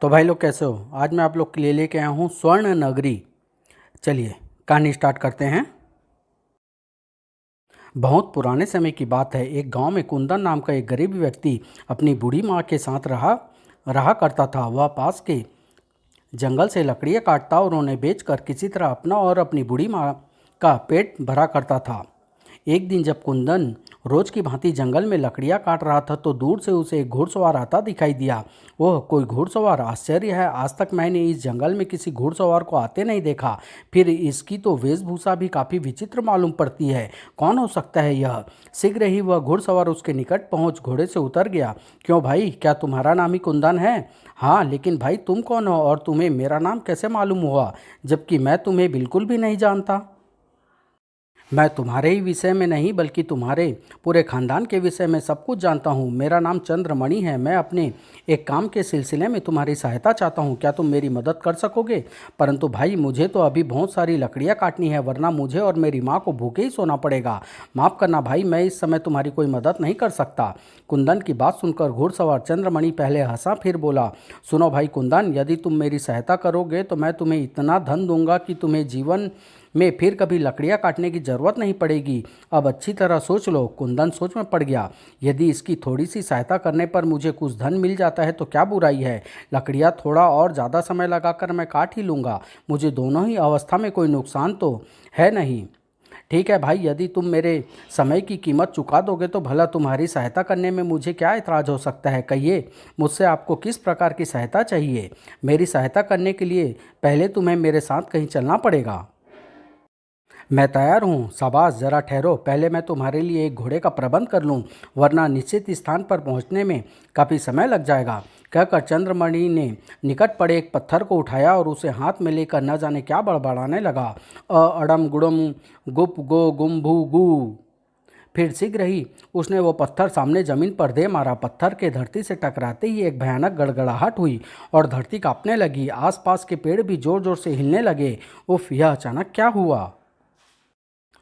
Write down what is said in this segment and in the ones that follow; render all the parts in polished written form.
तो भाई लोग कैसे हो। आज मैं आप लोग के लिए लेके आया हूँ स्वर्ण नगरी। चलिए कहानी स्टार्ट करते हैं। बहुत पुराने समय की बात है। एक गांव में कुंदन नाम का एक गरीब व्यक्ति अपनी बूढ़ी माँ के साथ रहा रहा करता था। वह पास के जंगल से लकड़ियाँ काटता और उन्हें बेचकर किसी तरह अपना और अपनी बूढ़ी माँ का पेट भरा करता था। एक दिन जब कुंदन रोज की भांति जंगल में लकड़ियां काट रहा था तो दूर से उसे एक घुड़सवार आता दिखाई दिया। वह कोई घुड़सवार, आश्चर्य है, आज तक मैंने इस जंगल में किसी घुड़सवार को आते नहीं देखा। फिर इसकी तो वेशभूषा भी काफ़ी विचित्र मालूम पड़ती है। कौन हो सकता है यह? शीघ्र ही वह घुड़सवार उसके निकट पहुंच घोड़े से उतर गया। क्यों भाई, क्या तुम्हारा नाम ही कुंदन है? हाँ, लेकिन भाई तुम कौन हो और तुम्हें मेरा नाम कैसे मालूम हुआ, जबकि मैं तुम्हें बिल्कुल भी नहीं जानता। मैं तुम्हारे ही विषय में नहीं बल्कि तुम्हारे पूरे खानदान के विषय में सब कुछ जानता हूँ। मेरा नाम चंद्रमणि है। मैं अपने एक काम के सिलसिले में तुम्हारी सहायता चाहता हूँ। क्या तुम मेरी मदद कर सकोगे? परंतु भाई मुझे तो अभी बहुत सारी लकड़ियाँ काटनी है, वरना मुझे और मेरी माँ को भूखे ही सोना पड़ेगा। माफ़ करना भाई, मैं इस समय तुम्हारी कोई मदद नहीं कर सकता। कुंदन की बात सुनकर घुड़सवार चंद्रमणि पहले हंसा फिर बोला, सुनो भाई कुंदन, यदि तुम मेरी सहायता करोगे तो मैं तुम्हें इतना धन दूंगा कि तुम्हें जीवन में फिर कभी लकड़ियाँ काटने की ज़रूरत नहीं पड़ेगी। अब अच्छी तरह सोच लो। कुंदन सोच में पड़ गया। यदि इसकी थोड़ी सी सहायता करने पर मुझे कुछ धन मिल जाता है तो क्या बुराई है। लकड़ियाँ थोड़ा और ज़्यादा समय लगाकर मैं काट ही लूँगा। मुझे दोनों ही अवस्था में कोई नुकसान तो है नहीं। ठीक है भाई, यदि तुम मेरे समय की कीमत चुका दोगे तो भला तुम्हारी सहायता करने में मुझे क्या एतराज़ हो सकता है। कहिए, मुझसे आपको किस प्रकार की सहायता चाहिए? मेरी सहायता करने के लिए पहले तुम्हें मेरे साथ कहीं चलना पड़ेगा। मैं तैयार हूँ। शाबाश, ज़रा ठहरो, पहले मैं तुम्हारे लिए एक घोड़े का प्रबंध कर लूँ, वरना निश्चित स्थान पर पहुँचने में काफ़ी समय लग जाएगा। कहकर चंद्रमणि ने निकट पड़े एक पत्थर को उठाया और उसे हाथ में लेकर न जाने क्या बड़बड़ाने लगा। अड़म गुड़म गुप गो गुम भू गू। फिर शीघ्र ही उसने वो पत्थर सामने जमीन पर दे मारा। पत्थर के धरती से टकराते ही एक भयानक गड़गड़ाहट हुई और धरती कांपने लगी। आसपास के पेड़ भी जोर जोर से हिलने लगे। उफ, यह अचानक क्या हुआ?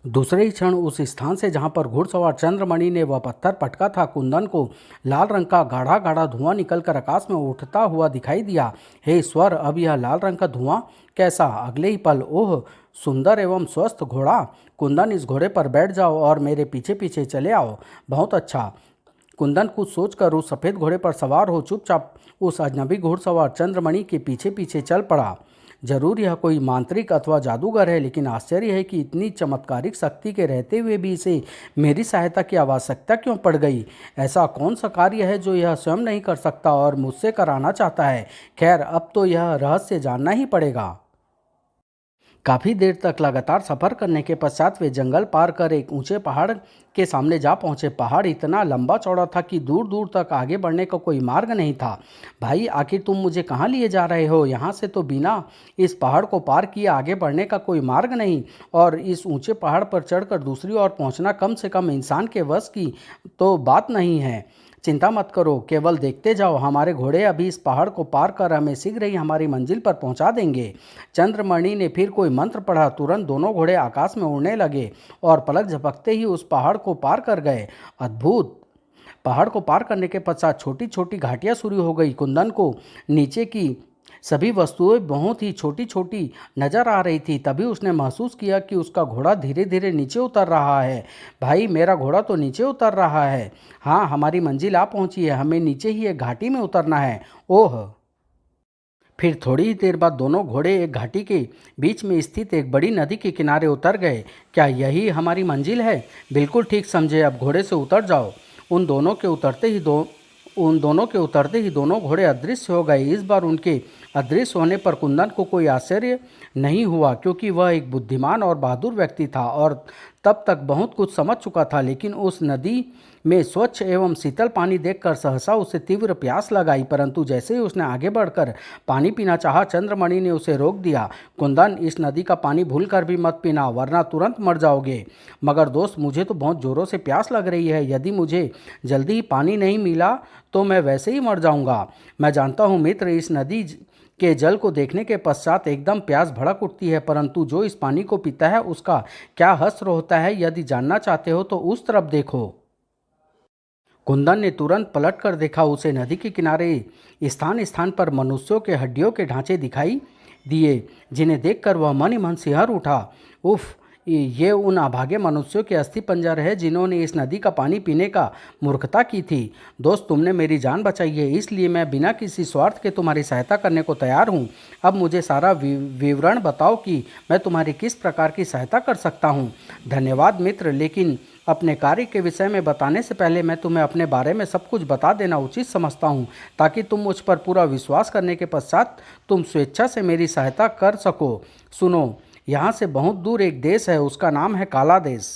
दूसरे ही क्षण उस स्थान से जहां पर घुड़सवार चंद्रमणि ने वह पत्थर पटका था, कुंदन को लाल रंग का गाढ़ा गाढ़ा धुआं निकलकर आकाश में उठता हुआ दिखाई दिया। हे ईश्वर, अब यह लाल रंग का धुआं कैसा? अगले ही पल, ओह सुंदर एवं स्वस्थ घोड़ा! कुंदन, इस घोड़े पर बैठ जाओ और मेरे पीछे पीछे चले आओ। बहुत अच्छा। कुंदन कुछ सोचकर उस सफ़ेद घोड़े पर सवार हो चुपचाप उस अजनबी घुड़सवार चंद्रमणि के पीछे पीछे चल पड़ा। जरूर यह कोई मांत्रिक अथवा जादूगर है, लेकिन आश्चर्य है कि इतनी चमत्कारिक शक्ति के रहते हुए भी इसे मेरी सहायता की आवश्यकता क्यों पड़ गई। ऐसा कौन सा कार्य है जो यह स्वयं नहीं कर सकता और मुझसे कराना चाहता है। खैर, अब तो यह रहस्य जानना ही पड़ेगा। काफ़ी देर तक लगातार सफ़र करने के पश्चात वे जंगल पार कर एक ऊंचे पहाड़ के सामने जा पहुंचे। पहाड़ इतना लंबा चौड़ा था कि दूर दूर तक आगे बढ़ने का कोई मार्ग नहीं था। भाई, आखिर तुम मुझे कहाँ लिए जा रहे हो? यहाँ से तो बिना इस पहाड़ को पार किए आगे बढ़ने का कोई मार्ग नहीं, और इस ऊंचे पहाड़ पर चढ़कर दूसरी ओर पहुँचना कम से कम इंसान के वश की तो बात नहीं है। चिंता मत करो, केवल देखते जाओ। हमारे घोड़े अभी इस पहाड़ को पार कर हमें शीघ्र ही हमारी मंजिल पर पहुंचा देंगे। चंद्रमणि ने फिर कोई मंत्र पढ़ा। तुरंत दोनों घोड़े आकाश में उड़ने लगे और पलक झपकते ही उस पहाड़ को पार कर गए। अद्भुत! पहाड़ को पार करने के पश्चात छोटी छोटी घाटियां शुरू हो गई। कुंदन को नीचे की सभी वस्तुएं बहुत ही छोटी छोटी नजर आ रही थी। तभी उसने महसूस किया कि उसका घोड़ा धीरे धीरे नीचे उतर रहा है। भाई, मेरा घोड़ा तो नीचे उतर रहा है। हाँ, हमारी मंजिल आ पहुंची है। हमें नीचे ही एक घाटी में उतरना है। ओह! फिर थोड़ी ही देर बाद दोनों घोड़े एक घाटी के बीच में स्थित एक बड़ी नदी के किनारे उतर गए। क्या यही हमारी मंजिल है? बिल्कुल ठीक समझे, अब घोड़े से उतर जाओ। उन दोनों के उतरते ही दो उन दोनों के उतरते ही दोनों घोड़े अदृश्य हो गए। इस बार उनके अदृश्य होने पर कुंदन को कोई आश्चर्य नहीं हुआ, क्योंकि वह एक बुद्धिमान और बहादुर व्यक्ति था और तब तक बहुत कुछ समझ चुका था। लेकिन उस नदी में स्वच्छ एवं शीतल पानी देखकर सहसा उसे तीव्र प्यास लगाई। परंतु जैसे ही उसने आगे बढ़कर पानी पीना चाहा, चंद्रमणि ने उसे रोक दिया। कुंदन, इस नदी का पानी भूल कर भी मत पीना, वरना तुरंत मर जाओगे। मगर दोस्त, मुझे तो बहुत ज़ोरों से प्यास लग रही है। यदि मुझे जल्दी ही पानी नहीं मिला तो मैं वैसे ही मर जाऊंगा। मैं जानता हूँ मित्र, इस नदी के जल को देखने के पश्चात एकदम प्यास भड़क उठती है, परंतु जो इस पानी को पीता है उसका क्या हश्र होता है। यदि जानना चाहते हो तो उस तरफ देखो। कुंदन ने तुरंत पलटकर देखा। उसे नदी के किनारे स्थान स्थान पर मनुष्यों के हड्डियों के ढांचे दिखाई दिए, जिन्हें देखकर वह मन ही मन सिहर उठा। उफ, ये उन अभागे मनुष्यों के अस्थि पंजर है जिन्होंने इस नदी का पानी पीने का मूर्खता की थी। दोस्त, तुमने मेरी जान बचाई है, इसलिए मैं बिना किसी स्वार्थ के तुम्हारी सहायता करने को तैयार हूँ। अब मुझे सारा विवरण बताओ कि मैं तुम्हारी किस प्रकार की सहायता कर सकता हूँ। धन्यवाद मित्र, लेकिन अपने कार्य के विषय में बताने से पहले मैं तुम्हें अपने बारे में सब कुछ बता देना उचित समझता हूँ, ताकि तुम मुझ पर पूरा विश्वास करने के पश्चात तुम स्वेच्छा से मेरी सहायता कर सको। सुनो, यहाँ से बहुत दूर एक देश है, उसका नाम है काला देश।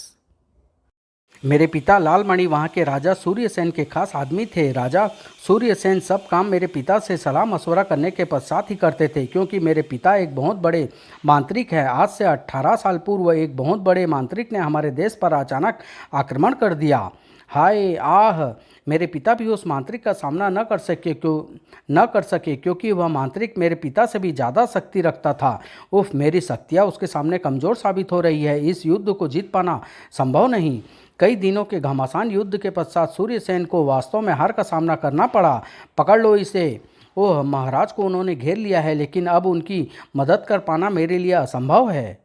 मेरे पिता लालमणि वहाँ के राजा सूर्यसेन के खास आदमी थे। राजा सूर्यसेन सब काम मेरे पिता से सलाह मशवरा करने के पश्चात ही करते थे, क्योंकि मेरे पिता एक बहुत बड़े मांत्रिक हैं। आज से 18 साल पूर्व एक बहुत बड़े मांत्रिक ने हमारे देश पर अचानक आक्रमण कर दिया। हाय आह, मेरे पिता भी उस मांत्रिक का सामना न कर सके क्योंकि वह मांत्रिक मेरे पिता से भी ज़्यादा शक्ति रखता था। उफ, मेरी शक्तियाँ उसके सामने कमज़ोर साबित हो रही है। इस युद्ध को जीत पाना संभव नहीं। कई दिनों के घमासान युद्ध के पश्चात सूर्यसेन को वास्तव में हार का सामना करना पड़ा। पकड़ लो इसे। ओह, महाराज को उन्होंने घेर लिया है, लेकिन अब उनकी मदद कर पाना मेरे लिए असंभव है।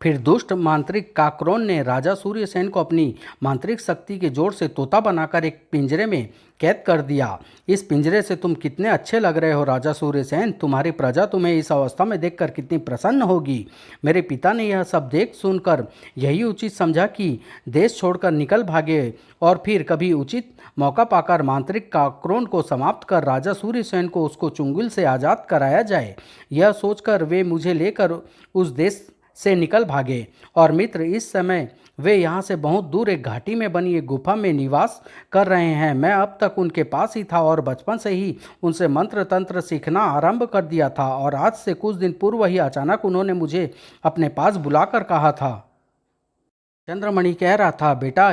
फिर दुष्ट मांत्रिक काक्रोन ने राजा सूर्यसेन को अपनी मांत्रिक शक्ति के जोर से तोता बनाकर एक पिंजरे में कैद कर दिया। इस पिंजरे से तुम कितने अच्छे लग रहे हो राजा सूर्यसेन। तुम्हारी प्रजा तुम्हें इस अवस्था में देखकर कितनी प्रसन्न होगी। मेरे पिता ने यह सब देख सुनकर यही उचित समझा कि देश छोड़कर निकल भागे और फिर कभी उचित मौका पाकर मांत्रिक काक्रोन को समाप्त कर राजा सूर्यसेन को उसको चुंगल से आज़ाद कराया जाए। यह सोचकर वे मुझे लेकर उस देश से निकल भागे। और मित्र, इस समय वे यहाँ से बहुत दूर एक घाटी में बनी एक गुफा में निवास कर रहे हैं। मैं अब तक उनके पास ही था और बचपन से ही उनसे मंत्र तंत्र सीखना आरंभ कर दिया था। और आज से कुछ दिन पूर्व ही अचानक उन्होंने मुझे अपने पास बुलाकर कहा था। चंद्रमणि कह रहा था, बेटा,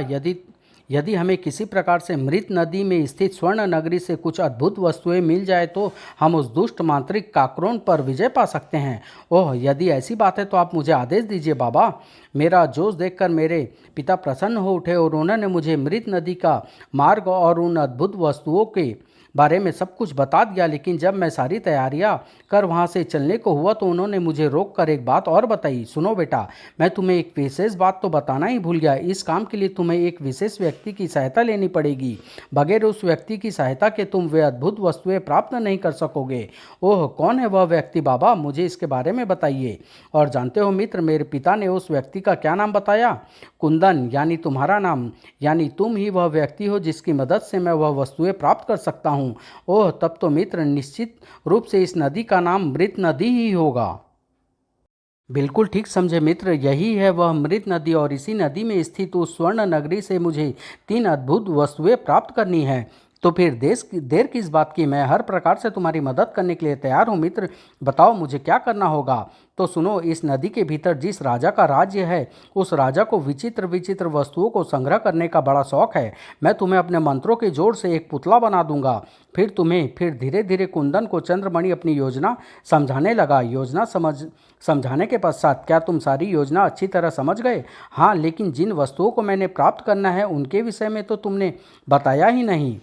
यदि हमें किसी प्रकार से मृत नदी में स्थित स्वर्ण नगरी से कुछ अद्भुत वस्तुएं मिल जाए तो हम उस दुष्ट मांत्रिक काक्रोन पर विजय पा सकते हैं। ओह, यदि ऐसी बात है तो आप मुझे आदेश दीजिए बाबा। मेरा जोश देखकर मेरे पिता प्रसन्न हो उठे और उन्होंने मुझे मृत नदी का मार्ग और उन अद्भुत वस्तुओं के बारे में सब कुछ बता दिया। लेकिन जब मैं सारी तैयारियां कर वहां से चलने को हुआ तो उन्होंने मुझे रोक कर एक बात और बताई। सुनो बेटा, मैं तुम्हें एक विशेष बात तो बताना ही भूल गया। इस काम के लिए तुम्हें एक विशेष व्यक्ति की सहायता लेनी पड़ेगी। बगैर उस व्यक्ति की सहायता के तुम वे अद्भुत वस्तुएं प्राप्त नहीं कर सकोगे। ओह, कौन है वह व्यक्ति बाबा, मुझे इसके बारे में बताइए। और जानते हो मित्र, मेरे पिता ने उस व्यक्ति का क्या नाम बताया? कुंदन, यानी तुम्हारा नाम। यानी तुम ही वह व्यक्ति हो जिसकी मदद से मैं वह वस्तुएं प्राप्त कर सकता हूँ। ओह, तब तो मित्र निश्चित रूप से इस नदी का नाम मृत नदी ही होगा। बिल्कुल ठीक समझे मित्र, यही है वह मृत नदी और इसी नदी में स्थित उस स्वर्ण नगरी से मुझे 3 अद्भुत वस्तुएं प्राप्त करनी है। तो फिर देर किस बात की, मैं हर प्रकार से तुम्हारी मदद करने के लिए तैयार हूँ। मित्र, बताओ मुझे क्या करना होगा। तो सुनो, इस नदी के भीतर जिस राजा का राज्य है उस राजा को विचित्र विचित्र वस्तुओं को संग्रह करने का बड़ा शौक है। मैं तुम्हें अपने मंत्रों के जोर से एक पुतला बना दूंगा। फिर धीरे धीरे कुंदन को चंद्रमणि अपनी योजना समझाने लगा। समझाने के पश्चात, क्या तुम सारी योजना अच्छी तरह समझ गए? हाँ, लेकिन जिन वस्तुओं को मैंने प्राप्त करना है उनके विषय में तो तुमने बताया ही नहीं।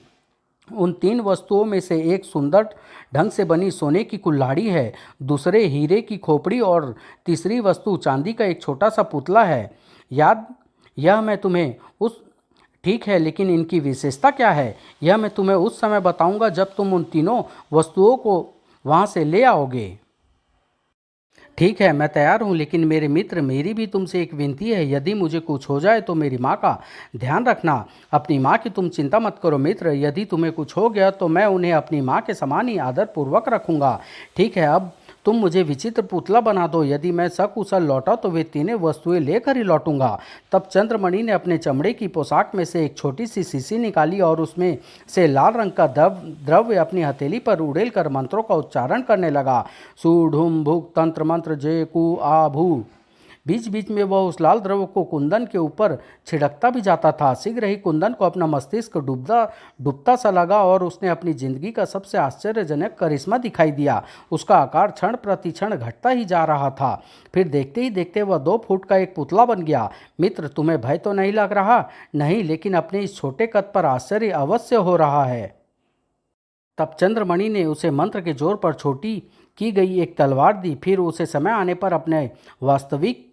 उन 3 वस्तुओं में से एक सुंदर ढंग से बनी सोने की कुल्हाड़ी है, दूसरे हीरे की खोपड़ी और तीसरी वस्तु चांदी का एक छोटा सा पुतला है। याद यह मैं तुम्हें उस ठीक है, लेकिन इनकी विशेषता क्या है यह मैं तुम्हें उस समय बताऊंगा जब तुम उन तीनों वस्तुओं को वहां से ले आओगे। ठीक है, मैं तैयार हूँ, लेकिन मेरे मित्र, मेरी भी तुमसे एक विनती है। यदि मुझे कुछ हो जाए तो मेरी माँ का ध्यान रखना। अपनी माँ की तुम चिंता मत करो मित्र। यदि तुम्हें कुछ हो गया तो मैं उन्हें अपनी माँ के समान ही आदरपूर्वक रखूँगा। ठीक है, अब तुम मुझे विचित्र पुतला बना दो। यदि मैं सकुशल लौटा तो वे तीनों वस्तुएं लेकर ही लौटूंगा। तब चंद्रमणि ने अपने चमड़े की पोशाक में से एक छोटी सी शीशी निकाली और उसमें से लाल रंग का द्रव्य अपनी हथेली पर उड़ेल कर मंत्रों का उच्चारण करने लगा। सुढुम भुक तंत्र मंत्र जय कु आ भू। बीच बीच में वह उस लाल द्रव को कुंदन के ऊपर छिड़कता भी जाता था। शीघ्र ही कुंदन को अपना मस्तिष्क डूबता डूबता सा लगा और उसने अपनी जिंदगी का सबसे आश्चर्यजनक करिश्मा दिखाई दिया। उसका आकार क्षण प्रति क्षण घटता ही जा रहा था। फिर देखते ही देखते वह 2 फुट का एक पुतला बन गया। मित्र, तुम्हें भय तो नहीं लग रहा? नहीं, लेकिन अपने इस छोटे कद पर आश्चर्य अवश्य हो रहा है। तब चंद्रमणि ने उसे मंत्र के जोर पर छोटी की गई एक तलवार दी। फिर उसे समय आने पर अपने वास्तविक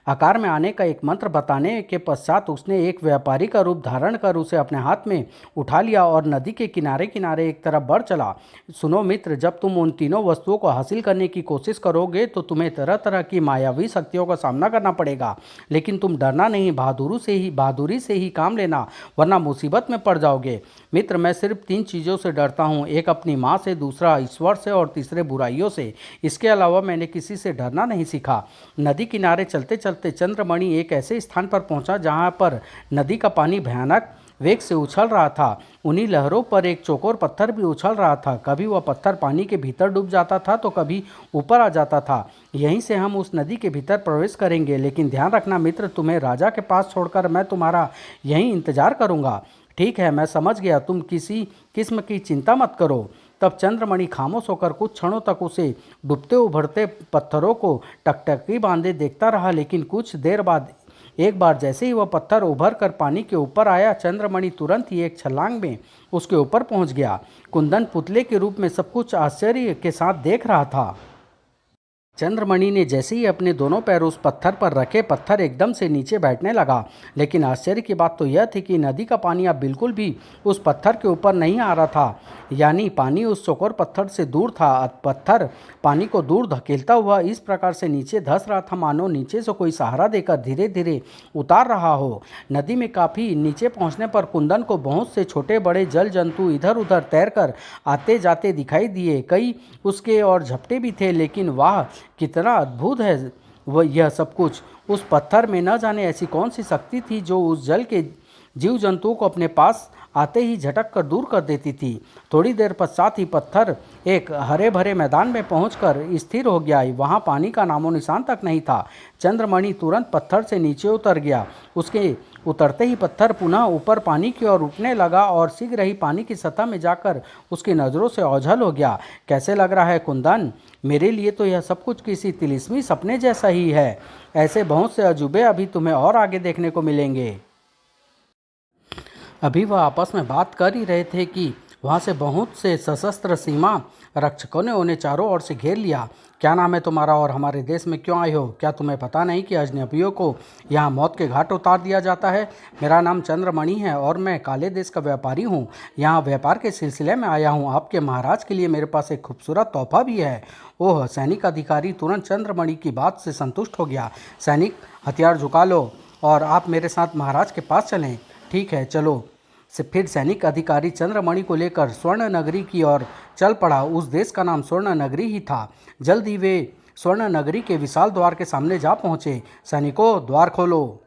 आकार में आने का एक मंत्र बताने के पश्चात उसने एक व्यापारी का रूप धारण कर उसे अपने हाथ में उठा लिया और नदी के किनारे किनारे एक तरफ बढ़ चला। सुनो मित्र, जब तुम उन तीनों वस्तुओं को हासिल करने की कोशिश करोगे तो तुम्हें तरह तरह की मायावी शक्तियों का सामना करना पड़ेगा, लेकिन तुम डरना नहीं, बहादुरी से ही काम लेना, वरना मुसीबत में पड़ जाओगे। मित्र, मैं सिर्फ 3 चीज़ों से डरता हूँ, एक अपनी माँ से, दूसरा ईश्वर से और तीसरे बुराइयों से। इसके अलावा मैंने किसी से डरना नहीं सीखा। नदी किनारे चलते चलते चंद्रमणि एक ऐसे स्थान पर पहुंचा जहां पर नदी का पानी भयानक वेग से उछल रहा था। उन्हीं लहरों पर एक चौकोर पत्थर भी उछल रहा था। कभी वह पत्थर पानी के भीतर डूब जाता था तो कभी ऊपर आ जाता था। यहीं से हम उस नदी के भीतर प्रवेश करेंगे, लेकिन ध्यान रखना मित्र, तुम्हें राजा के पास छोड़कर मैं तुम्हारा यहीं इंतजार करूंगा। ठीक है, मैं समझ गया, तुम किसी किस्म की चिंता मत करो। तब चंद्रमणि खामोश होकर कुछ क्षणों तक उसे डूबते उभरते पत्थरों को टकटकी बांधे देखता रहा, लेकिन कुछ देर बाद एक बार जैसे ही वह पत्थर उभर कर पानी के ऊपर आया, चंद्रमणि तुरंत ही एक छलांग में उसके ऊपर पहुंच गया। कुंदन पुतले के रूप में सब कुछ आश्चर्य के साथ देख रहा था। चंद्रमणि ने जैसे ही अपने दोनों पैर उस पत्थर पर रखे, पत्थर एकदम से नीचे बैठने लगा। लेकिन आश्चर्य की बात तो यह थी कि नदी का पानी अब बिल्कुल भी उस पत्थर के ऊपर नहीं आ रहा था, यानी पानी उस चौकोर पत्थर से दूर था। पत्थर पानी को दूर धकेलता हुआ इस प्रकार से नीचे धंस रहा था मानो नीचे से कोई सहारा देकर धीरे धीरे उतार रहा हो। नदी में काफ़ी नीचे पहुंचने पर कुंदन को बहुत से छोटे बड़े जल जंतु इधर उधर तैरकर आते जाते दिखाई दिए। कई उसके और झपटे भी थे, लेकिन वाह कितना अद्भुत है वह यह सब कुछ। उस पत्थर में न जाने ऐसी कौन सी शक्ति थी जो उस जल के जीव जंतुओं को अपने पास आते ही झटक कर दूर कर देती थी। थोड़ी देर पश्चात ही पत्थर एक हरे भरे मैदान में पहुंचकर स्थिर हो गया। वहां पानी का नामो निशान तक नहीं था। चंद्रमणि तुरंत पत्थर से नीचे उतर गया। उसके उतरते ही पत्थर पुनः ऊपर पानी की ओर उठने लगा और शीघ्र ही पानी की सतह में जाकर उसकी नज़रों से ओझल हो गया। कैसे लग रहा है कुंदन? मेरे लिए तो यह सब कुछ किसी तिलिस्मी सपने जैसा ही है। ऐसे बहुत से अजूबे अभी तुम्हें और आगे देखने को मिलेंगे। अभी वह आपस में बात कर ही रहे थे कि वहाँ से बहुत से सशस्त्र सीमा रक्षकों ने उन्हें चारों ओर से घेर लिया। क्या नाम है तुम्हारा और हमारे देश में क्यों आए हो? क्या तुम्हें पता नहीं कि अजनबियों को यहाँ मौत के घाट उतार दिया जाता है? मेरा नाम चंद्रमणि है और मैं काले देश का व्यापारी हूँ। यहाँ व्यापार के सिलसिले में आया हूँ। आपके महाराज के लिए मेरे पास एक खूबसूरत तोहफा भी है। ओह! सैनिक अधिकारी तुरंत चंद्रमणि की बात से संतुष्ट हो गया। सैनिक, हथियार झुका लो और आप मेरे साथ महाराज के पास चलें। ठीक है, चलो। से फिर सैनिक अधिकारी चंद्रमणि को लेकर स्वर्ण नगरी की ओर चल पड़ा। उस देश का नाम स्वर्ण नगरी ही था। जल्द ही वे स्वर्ण नगरी के विशाल द्वार के सामने जा पहुंचे। सैनिकों, द्वार खोलो।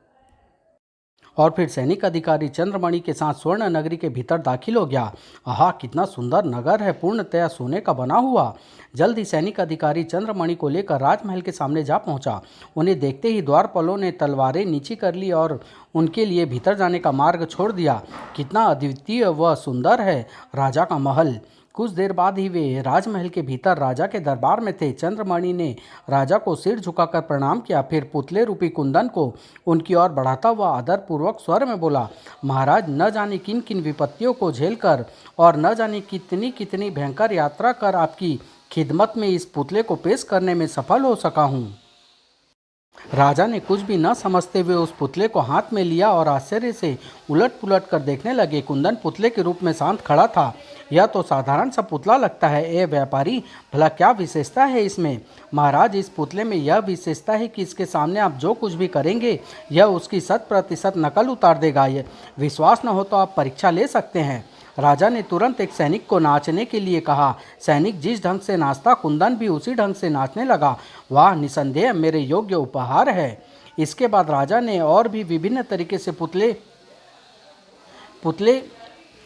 और फिर सैनिक अधिकारी चंद्रमणि के साथ स्वर्ण नगरी के भीतर दाखिल हो गया। आहा, कितना सुंदर नगर है, पूर्णतया सोने का बना हुआ। जल्द ही सैनिक अधिकारी चंद्रमणि को लेकर राजमहल के सामने जा पहुंचा। उन्हें देखते ही द्वारपालों ने तलवारें नीची कर ली और उनके लिए भीतर जाने का मार्ग छोड़ दिया। कितना अद्वितीय व सुंदर है राजा का महल। कुछ देर बाद ही वे राजमहल के भीतर राजा के दरबार में थे। चंद्रमणि ने राजा को सिर झुकाकर प्रणाम किया, फिर पुतले रूपी कुंदन को उनकी ओर बढ़ाता हुआ आदरपूर्वक स्वर में बोला, महाराज, न जाने किन किन विपत्तियों को झेलकर और न जाने कितनी कितनी भयंकर यात्रा कर आपकी खिदमत में इस पुतले को पेश करने में सफल हो सका हूँ। राजा ने कुछ भी न समझते हुए उस पुतले को हाथ में लिया और आश्चर्य से उलट पुलट कर देखने लगे। कुंदन पुतले के रूप में शांत खड़ा था। यह तो साधारण सा पुतला लगता है। ए व्यापारी, भला क्या विशेषता है इसमें? महाराज, इस पुतले में यह विशेषता है कि इसके सामने आप जो कुछ भी करेंगे यह उसकी 100% नकल उतार देगा। यह विश्वास न हो तो आप परीक्षा ले सकते हैं। राजा ने तुरंत एक सैनिक को नाचने के लिए कहा। सैनिक जिस ढंग से नाचता, कुंदन भी उसी ढंग से नाचने लगा। वाह, निसंदेह मेरे योग्य उपहार है। इसके बाद राजा ने और भी विभिन्न तरीके से पुतले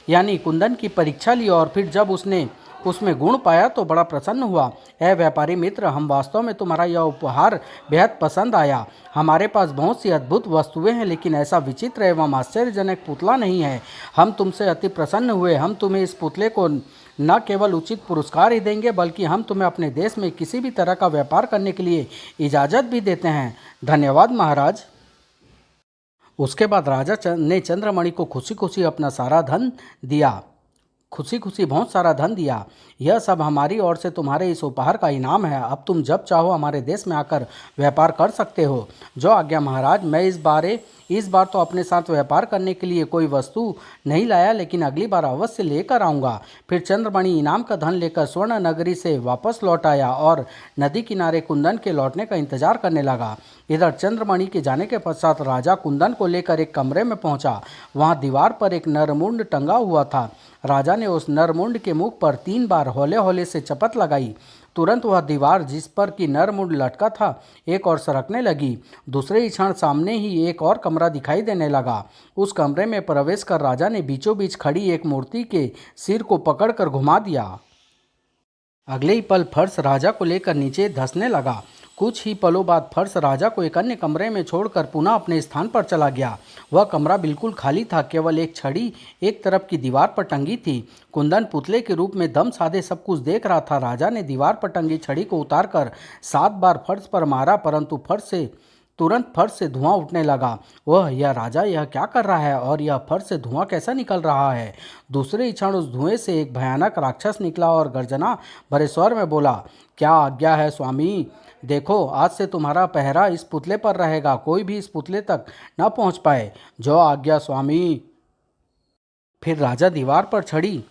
यानी कुंदन की परीक्षा ली और फिर जब उसने उसमें गुण पाया तो बड़ा प्रसन्न हुआ। ए व्यापारी मित्र, हम वास्तव में तुम्हारा यह उपहार बेहद पसंद आया। हमारे पास बहुत सी अद्भुत वस्तुएं हैं, लेकिन ऐसा विचित्र एवं आश्चर्यजनक पुतला नहीं है। हम तुमसे अति प्रसन्न हुए। हम तुम्हें इस पुतले को न केवल उचित पुरस्कार ही देंगे, बल्कि हम तुम्हें अपने देश में किसी भी तरह का व्यापार करने के लिए इजाज़त भी देते हैं। धन्यवाद महाराज। उसके बाद राजा ने चंद्रमणि को खुशी खुशी अपना सारा धन दिया, खुशी खुशी बहुत सारा धन दिया। यह सब हमारी ओर से तुम्हारे इस उपहार का इनाम है। अब तुम जब चाहो हमारे देश में आकर व्यापार कर सकते हो। जो आज्ञा महाराज। मैं इस बार तो अपने साथ व्यापार करने के लिए कोई वस्तु नहीं लाया, लेकिन अगली बार अवश्य लेकर आऊँगा। फिर चंद्रमणि इनाम का धन लेकर स्वर्ण नगरी से वापस लौट आया और नदी किनारे कुंदन के लौटने का इंतजार करने लगा। इधर चंद्रमणि के जाने के पश्चात राजा कुंदन को लेकर एक कमरे में पहुंचा। वहां दीवार पर एक नरमुंड टंगा हुआ था। राजा ने उस नरमुंड के मुख पर 3 बार हौले हौले से चपत लगाई। तुरंत वह दीवार जिस पर की नरमुंड लटका था एक और सरकने लगी। दूसरे ही क्षण सामने ही एक और कमरा दिखाई देने लगा। उस कमरे में प्रवेश कर राजा ने बीचों बीच खड़ी एक मूर्ति के सिर को पकड़कर घुमा दिया। अगले ही पल फर्श राजा को लेकर नीचे धंसने लगा। कुछ ही पलों बाद फर्श राजा को एक अन्य कमरे में छोड़कर पुनः अपने स्थान पर चला गया। वह कमरा बिल्कुल खाली था। केवल एक छड़ी एक तरफ की दीवार पर टंगी थी। कुंदन पुतले के रूप में दम साधे सब कुछ देख रहा था। राजा ने दीवार पर टंगी छड़ी को उतारकर 7 बार फर्श पर मारा, परंतु तुरंत फर्श से धुआं उठने लगा। यह राजा यह क्या कर रहा है और यह फर्श से धुआं कैसा निकल रहा है? दूसरे ही क्षण उस धुएं से एक भयानक राक्षस निकला और गर्जना भरे स्वर में बोला, क्या आज्ञा है स्वामी? देखो, आज से तुम्हारा पहरा इस पुतले पर रहेगा। कोई भी इस पुतले तक न पहुंच पाए। जो आज्ञा स्वामी। फिर राजा दीवार पर छड़ी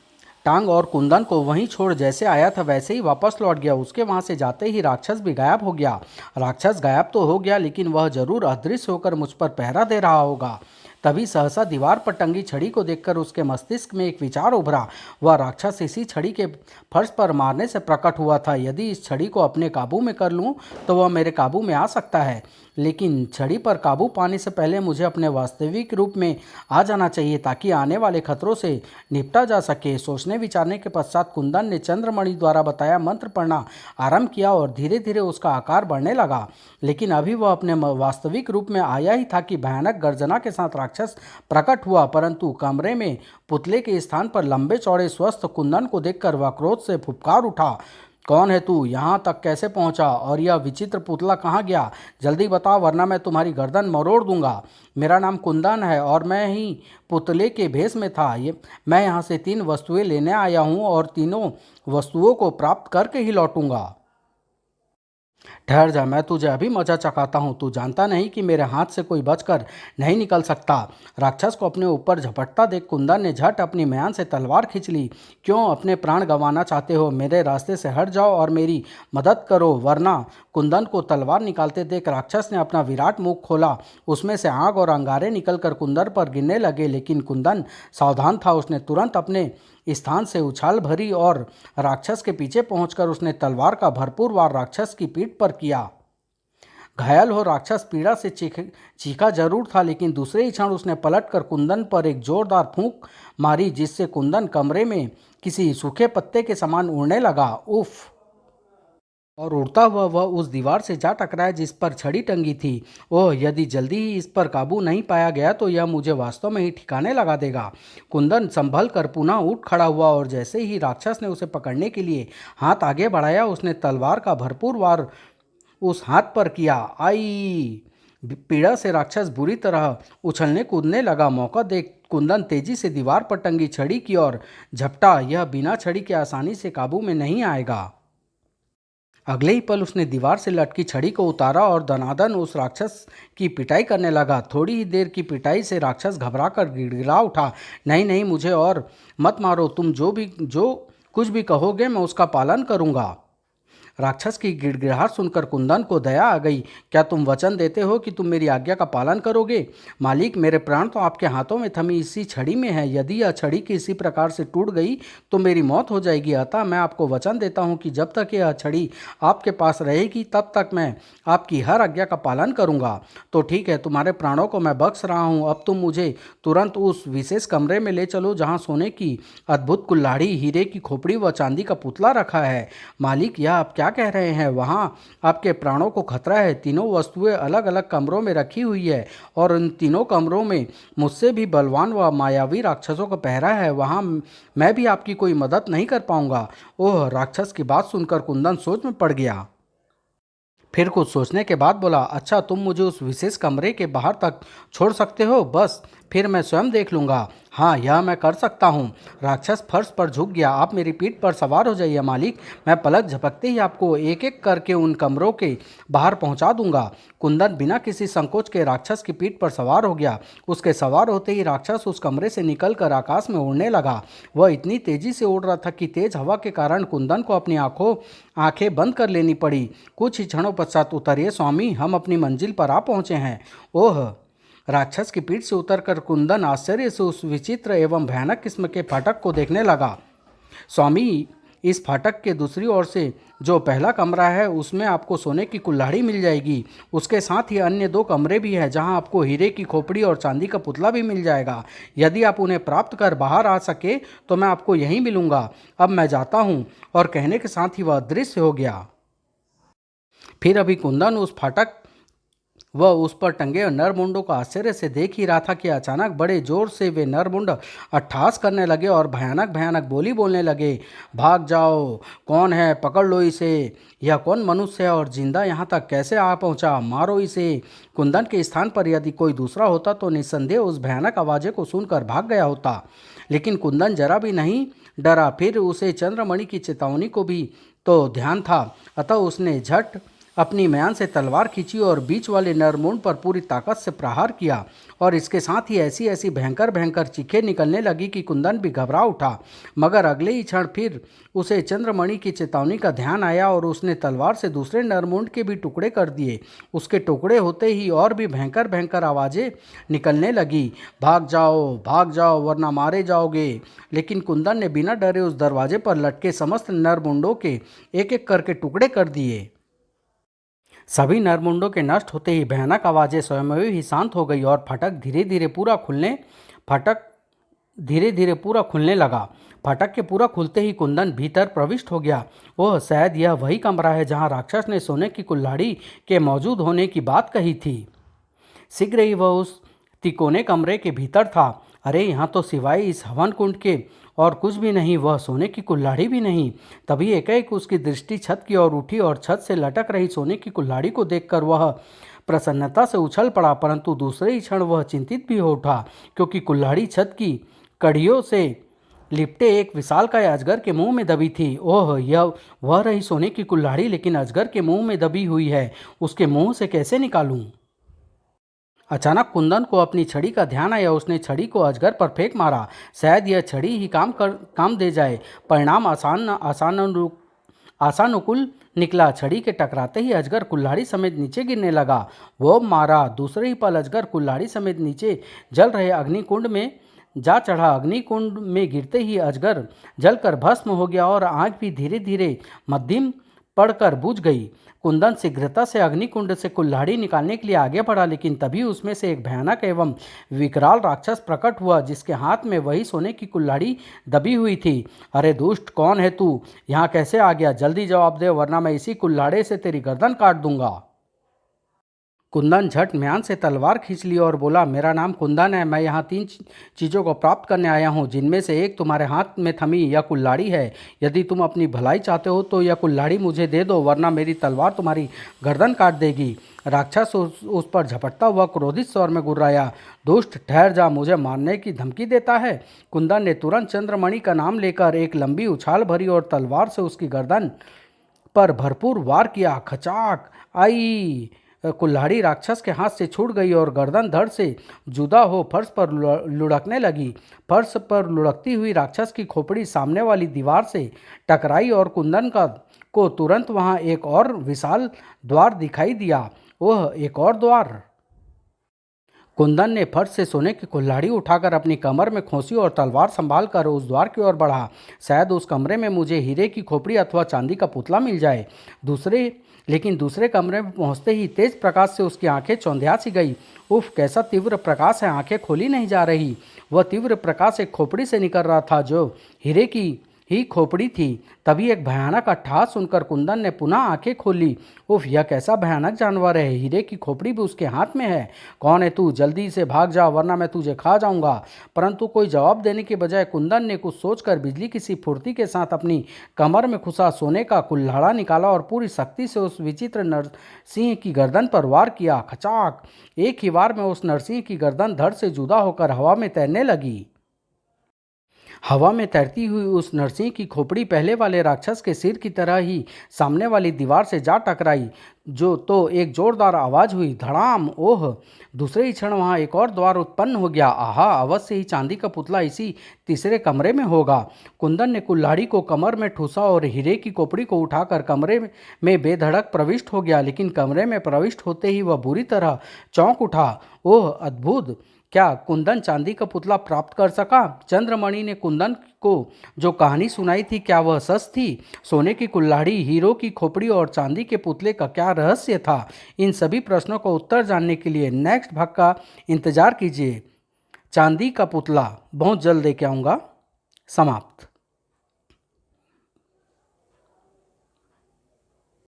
टांग और कुंदन को वहीं छोड़ जैसे आया था वैसे ही वापस लौट गया। उसके वहां से जाते ही राक्षस भी गायब हो गया। राक्षस गायब तो हो गया, लेकिन वह जरूर अदृश्य होकर मुझ पर पहरा दे रहा होगा। तभी सहसा दीवार पर टंगी छड़ी को देखकर उसके मस्तिष्क में एक विचार उभरा। वह राक्षस इसी छड़ी के फर्श पर मारने से प्रकट हुआ था। यदि इस छड़ी को अपने काबू में कर लूं तो वह मेरे काबू में आ सकता है, लेकिन छड़ी पर काबू पाने से पहले मुझे अपने वास्तविक रूप में आ जाना चाहिए, ताकि आने वाले खतरों से निपटा जा सके। सोचने विचारने के पश्चात कुंदन ने चंद्रमणि द्वारा बताया मंत्र पढ़ना आरंभ किया और धीरे धीरे उसका आकार बढ़ने लगा। लेकिन अभी वह अपने वास्तविक रूप में आया ही था कि भयानक गर्जना के साथ राक्षस प्रकट हुआ। परंतु कमरे में पुतले के स्थान पर लंबे चौड़े स्वस्थ कुंदन को देखकर वह क्रोध से फुफकार उठा। कौन है तू? यहाँ तक कैसे पहुँचा? और यह विचित्र पुतला कहाँ गया? जल्दी बताओ, वरना मैं तुम्हारी गर्दन मरोड़ दूंगा। मेरा नाम कुंदन है और मैं ही पुतले के भेष में था। मैं यहाँ से 3 वस्तुएं लेने आया हूँ और तीनों वस्तुओं को प्राप्त करके ही लौटूंगा। ठहर जा, मैं तुझे अभी मजा चखाता हूँ। तू जानता नहीं कि मेरे हाथ से कोई बचकर नहीं निकल सकता। राक्षस को अपने ऊपर झपटता देख कुंदन ने झट अपनी म्यान से तलवार खींच ली। क्यों अपने प्राण गंवाना चाहते हो? मेरे रास्ते से हट जाओ और मेरी मदद करो, वरना। कुंदन को तलवार निकालते देख राक्षस ने अपना विराट मुख खोला। उसमें से आग और अंगारे निकलकर कुंदन पर गिरने लगे, लेकिन कुंदन सावधान था। उसने तुरंत अपने स्थान से उछाल भरी और राक्षस के पीछे पहुंचकर उसने तलवार का भरपूर वार राक्षस की पीठ पर किया। घायल हो राक्षस पीड़ा से चीखा जरूर था, लेकिन दूसरे ही क्षण उसने पलटकर कुंदन पर एक जोरदार फूंक मारी, जिससे कुंदन कमरे में किसी सूखे पत्ते के समान उड़ने लगा। उफ! और उड़ता हुआ वह उस दीवार से जा टकराया जिस पर छड़ी टंगी थी। यदि जल्दी ही इस पर काबू नहीं पाया गया तो यह मुझे वास्तव में ही ठिकाने लगा देगा। कुंदन संभल कर पुनः उठ खड़ा हुआ और जैसे ही राक्षस ने उसे पकड़ने के लिए हाथ आगे बढ़ाया, उसने तलवार का भरपूर वार उस हाथ पर किया। आई! पीड़ा से राक्षस बुरी तरह उछलने कूदने लगा। मौका देख कुंदन तेजी से दीवार पर टंगी छड़ी की ओर झपटा। यह बिना छड़ी के आसानी से काबू में नहीं आएगा। अगले ही पल उसने दीवार से लटकी छड़ी को उतारा और दनादन उस राक्षस की पिटाई करने लगा। थोड़ी ही देर की पिटाई से राक्षस घबराकर गिड़गिड़ा उठा। नहीं नहीं, मुझे और मत मारो। तुम जो कुछ भी कहोगे मैं उसका पालन करूंगा। राक्षस की गिड़गिड़ाहट सुनकर कुंदन को दया आ गई। क्या तुम वचन देते हो कि तुम मेरी आज्ञा का पालन करोगे? मालिक, मेरे प्राण तो आपके हाथों में थमी इसी छड़ी में है। यदि यह छड़ी किसी प्रकार से टूट गई तो मेरी मौत हो जाएगी। अतः मैं आपको वचन देता हूँ कि जब तक यह छड़ी आपके पास रहेगी तब तक मैं आपकी हर आज्ञा का पालन करूँगा। तो ठीक है, तुम्हारे प्राणों को मैं बख्श रहा हूँ। अब तुम मुझे तुरंत उस विशेष कमरे में ले चलो जहाँ सोने की अद्भुत कुल्हाड़ी, हीरे की खोपड़ी व चांदी का पुतला रखा है। मालिक, यह आप क्या कह रहे हैं? वहाँ आपके प्राणों को खतरा है। तीनों वस्तुएं अलग अलग कमरों में रखी हुई है और इन तीनों कमरों में मुझसे भी बलवान व मायावी राक्षसों का पहरा है। वहाँ मैं भी आपकी कोई मदद नहीं कर पाऊंगा। ओह! राक्षस की बात सुनकर कुंदन सोच में पड़ गया। फिर कुछ सोचने के बाद बोला, अच्छा, तुम मुझे उस विशेष कमरे के बाहर तक छोड़ सकते हो? बस फिर मैं स्वयं देख लूँगा। हाँ, यह मैं कर सकता हूँ। राक्षस फर्श पर झुक गया। आप मेरी पीठ पर सवार हो जाइए मालिक। मैं पलक झपकते ही आपको एक एक करके उन कमरों के बाहर पहुँचा दूंगा। कुंदन बिना किसी संकोच के राक्षस की पीठ पर सवार हो गया। उसके सवार होते ही राक्षस उस कमरे से निकलकर आकाश में उड़ने लगा। वह इतनी तेजी से उड़ रहा था कि तेज हवा के कारण कुंदन को अपनी आंखें बंद कर लेनी पड़ी। कुछ ही क्षणों पश्चात, उतरिए स्वामी, हम अपनी मंजिल पर आ पहुँचे हैं। ओह! राक्षस की पीठ से उतरकर कुंदन आश्चर्य से उस विचित्र एवं भयानक किस्म के फाटक को देखने लगा। स्वामी, इस फाटक के दूसरी ओर से जो पहला कमरा है उसमें आपको सोने की कुल्हाड़ी मिल जाएगी। उसके साथ ही अन्य दो कमरे भी हैं जहां आपको हीरे की खोपड़ी और चांदी का पुतला भी मिल जाएगा। यदि आप उन्हें प्राप्त कर बाहर आ सके तो मैं आपको यहीं मिलूंगा। अब मैं जाता हूं। और कहने के साथ ही वह अदृश्य हो गया। फिर अभी कुंदन उस फाटक वह उस पर टंगे नरमुंडों को आश्चर्य से देख ही रहा था कि अचानक बड़े जोर से वे नरमुंड अट्टहास करने लगे और भयानक भयानक बोली बोलने लगे। भाग जाओ! कौन है? पकड़ लो इसे! यह कौन मनुष्य है और जिंदा यहाँ तक कैसे आ पहुँचा? मारो इसे! कुंदन के स्थान पर यदि कोई दूसरा होता तो निस्संदेह उस भयानक आवाज़ को सुनकर भाग गया होता, लेकिन कुंदन जरा भी नहीं डरा। फिर उसे चंद्रमणि की चेतावनी को भी तो ध्यान था। अतः उसने झट अपनी म्यान से तलवार खींची और बीच वाले नरमुंड पर पूरी ताकत से प्रहार किया। और इसके साथ ही ऐसी ऐसी भयंकर भयंकर चीखें निकलने लगी कि कुंदन भी घबरा उठा। मगर अगले ही क्षण फिर उसे चंद्रमणि की चेतावनी का ध्यान आया और उसने तलवार से दूसरे नरमुंड के भी टुकड़े कर दिए। उसके टुकड़े होते ही और भी भयंकर भयंकर आवाज़ें निकलने लगी। भाग जाओ वरना मारे जाओगे! लेकिन कुंदन ने बिना डरे उस दरवाजे पर लटके समस्त नरमुंडों के एक एक करके टुकड़े कर दिए। सभी नरमुंडों के नष्ट होते ही भयानक आवाज़ें स्वयं ही शांत हो गई और फाटक धीरे धीरे पूरा खुलने लगा। फाटक के पूरा खुलते ही कुंदन भीतर प्रविष्ट हो गया। ओह! शायद यह वही कमरा है जहाँ राक्षस ने सोने की कुल्हाड़ी के मौजूद होने की बात कही थी। शीघ्र ही वह उस तिकोने कमरे के भीतर था। अरे, यहाँ तो सिवाय इस हवन कुंड के और कुछ भी नहीं, वह सोने की कुल्हाड़ी भी नहीं। तभी एकाएक उसकी दृष्टि छत की ओर उठी और छत से लटक रही सोने की कुल्हाड़ी को देखकर वह प्रसन्नता से उछल पड़ा, परंतु दूसरे ही क्षण वह चिंतित भी हो उठा, क्योंकि कुल्हाड़ी छत की कड़ियों से लिपटे एक विशालकाय अजगर के मुंह में दबी थी। ओह! यह वह रही सोने की कुल्हाड़ी, लेकिन अजगर के मुंह में दबी हुई है। उसके मुंह से कैसे निकालूं? अचानक कुंदन को अपनी छड़ी का ध्यान आया। उसने छड़ी को अजगर पर फेंक मारा। शायद यह छड़ी ही काम दे जाए। परिणाम आसानुकूल निकला। छड़ी के टकराते ही अजगर कुल्हाड़ी समेत नीचे गिरने लगा। वो मारा! दूसरे ही पल अजगर कुल्हाड़ी समेत नीचे जल रहे अग्निकुंड में जा चढ़ा। अग्निकुंड में गिरते ही अजगर जलकर भस्म हो गया और आग भी धीरे धीरे मध्यम पड़कर बुझ गई। कुंदन शीघ्रता से अग्निकुंड से कुल्हाड़ी निकालने के लिए आगे बढ़ा, लेकिन तभी उसमें से एक भयानक एवं विकराल राक्षस प्रकट हुआ, जिसके हाथ में वही सोने की कुल्हाड़ी दबी हुई थी। अरे दुष्ट, कौन है तू? यहाँ कैसे आ गया? जल्दी जवाब दे, वरना मैं इसी कुल्हाड़े से तेरी गर्दन काट दूंगा। कुंदन झट म्यान से तलवार खींच ली और बोला, मेरा नाम कुंदन है। मैं यहाँ तीन चीज़ों को प्राप्त करने आया हूँ, जिनमें से एक तुम्हारे हाथ में थमी यह कुल्हाड़ी है। यदि तुम अपनी भलाई चाहते हो तो यह कुल्हाड़ी मुझे दे दो, वरना मेरी तलवार तुम्हारी गर्दन काट देगी। राक्षस उस पर झपटता हुआ क्रोधित स्वर में गुर्राया, दुष्ट, ठहर जा! मुझे मारने की धमकी देता है? कुंदन ने तुरंत चंद्रमणि का नाम लेकर एक लंबी उछाल भरी और तलवार से उसकी गर्दन पर भरपूर वार किया। खचाक! आई! कुल्हाड़ी राक्षस के हाथ से छूट गई और गर्दन धड़ से जुदा हो फर्श पर लुढ़कने लगी। फर्श पर लुढ़कती हुई राक्षस की खोपड़ी सामने वाली दीवार से टकराई और को तुरंत वहाँ एक और विशाल द्वार दिखाई दिया। ओह, एक और द्वार! कुंदन ने फर्श से सोने की कुल्हाड़ी उठाकर अपनी कमर में खोंसी और तलवार संभालकर उस द्वार की ओर बढ़ा। शायद उस कमरे में मुझे हीरे की खोपड़ी अथवा चांदी का पुतला मिल जाए। लेकिन दूसरे कमरे में पहुंचते ही तेज प्रकाश से उसकी आंखें चौंधिया सी गई। उफ, कैसा तीव्र प्रकाश है! आंखें खोली नहीं जा रही। वह तीव्र प्रकाश एक खोपड़ी से निकल रहा था जो हीरे की ही खोपड़ी थी। तभी एक भयानक अट्टहास सुनकर कुंदन ने पुनः आंखें खोली। उफ, यह कैसा भयानक जानवर है! हीरे की खोपड़ी भी उसके हाथ में है। कौन है तू? जल्दी से भाग जा वरना मैं तुझे खा जाऊंगा। परंतु कोई जवाब देने के बजाय कुंदन ने कुछ सोचकर बिजली की सी फुर्ती के साथ अपनी कमर में खुसा सोने का कुल्हाड़ा निकाला और पूरी शक्ति से उस विचित्र नरसिंह की गर्दन पर वार किया। खचाक! एक ही वार में उस नरसिंह की गर्दन धड़ से जुदा होकर हवा में तैरने लगी। हवा में तैरती हुई उस नरसिंह की खोपड़ी पहले वाले राक्षस के सिर की तरह ही सामने वाली दीवार से जा टकराई। जो तो एक जोरदार आवाज हुई, धड़ाम! ओह! दूसरे ही क्षण वहां एक और द्वार उत्पन्न हो गया। आहा, अवश्य ही चांदी का पुतला इसी तीसरे कमरे में होगा। कुंदन ने कुल्हाड़ी को कमर में ठूसा और हीरे की खोपड़ी को उठाकर कमरे में बेधड़क प्रविष्ट हो गया। लेकिन कमरे में प्रविष्ट होते ही वह बुरी तरह चौंक उठा। ओह, अद्भुत! क्या कुंदन चांदी का पुतला प्राप्त कर सका? चंद्रमणि ने कुंदन को जो कहानी सुनाई थी, क्या वह सच थी? सोने की कुल्हाड़ी, हीरो की खोपड़ी और चांदी के पुतले का क्या रहस्य था? इन सभी प्रश्नों का उत्तर जानने के लिए नेक्स्ट भाग का इंतजार कीजिए। चांदी का पुतला बहुत जल्द लेके आऊँगा। समाप्त।